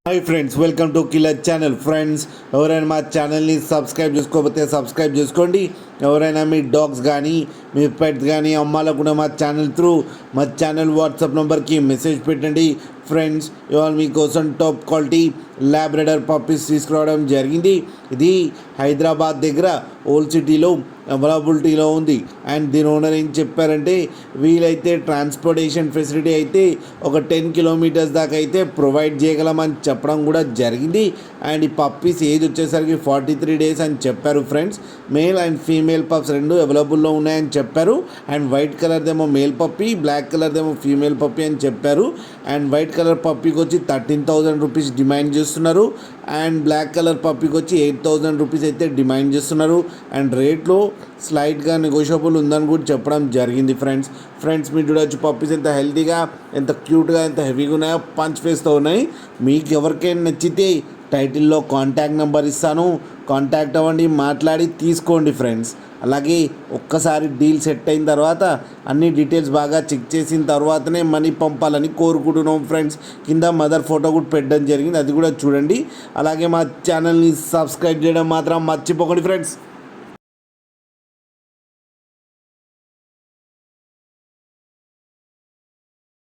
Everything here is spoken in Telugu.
Hi friends, welcome to killer channel. Friends, ఎవరైనా మా ఛానల్ని సబ్స్క్రైబ్ చేసుకోకపోతే సబ్స్క్రైబ్ చేసుకోండి. ఎవరైనా మీ డాగ్స్ కానీ మీ పెట్స్ కానీ అమ్మాలనుకున్న మా ఛానల్ వాట్సాప్ నెంబర్కి మెసేజ్ పెట్టండి. ఫ్రెండ్స్, ఇవాళ మీకోసం టాప్ క్వాలిటీ ల్యాబ్రడర్ పప్పీస్ తీసుకురావడం జరిగింది. ఇది హైదరాబాద్ దగ్గర ఓల్డ్ సిటీలో అవైలబిలిటీలో ఉంది. అండ్ దీని ఓనర్ ఏం చెప్పారంటే, వీలైతే ట్రాన్స్పోర్టేషన్ ఫెసిలిటీ అయితే ఒక 10 కిలోమీటర్స్ దాకా అయితే ప్రొవైడ్ చేయగలమని చెప్పడం కూడా జరిగింది. అండ్ ఈ పప్పీస్ ఏజ్ వచ్చేసరికి 43 డేస్ అని చెప్పారు. Friends, male and female pups రెండు అవైలబుల్లో ఉన్నాయని చెప్పారు. అండ్ వైట్ కలర్దేమో మేల్ పప్పీ, బ్లాక్ కలర్దేమో ఫీమేల్ పప్పీ అని చెప్పారు. అండ్ వైట్ కలర్ పప్పీకి వచ్చి 13,000 రూపీస్ డిమాండ్ చేస్తున్నారు. అండ్ బ్లాక్ కలర్ పప్పీకి వచ్చి 8,000 రూపీస్ అయితే డిమాండ్ చేస్తున్నారు. అండ్ రేట్లో స్లైట్గా నెగోషియబుల్ ఉందని కూడా చెప్పడం జరిగింది. ఫ్రెండ్స్ మీరు చూడవచ్చు పప్పీస్ ఎంత హెల్తీగా, ఎంత క్యూట్గా, ఎంత హెవీగా ఉన్నాయో, పంచ్ ఫేస్తో ఉన్నాయి. మీకు ఎవరికైనా నచ్చితే టైటిల్లో కాంటాక్ట్ నెంబర్ ఇస్తాను, కాంటాక్ట్ అవ్వండి, మాట్లాడి తీసుకోండి. ఫ్రెండ్స్, అలాగే ఒక్కసారి డీల్ సెట్ అయిన తర్వాత అన్ని డీటెయిల్స్ బాగా చెక్ చేసిన తర్వాతనే మనీ పంపాలని కోరుకుంటున్నాం. ఫ్రెండ్స్, కింద మదర్ ఫోటో కూడా పెట్టడం జరిగింది, అది కూడా చూడండి. అలాగే మా ఛానల్ని సబ్స్క్రైబ్ చేయడం మాత్రం మర్చిపోకండి. ఫ్రెండ్స్.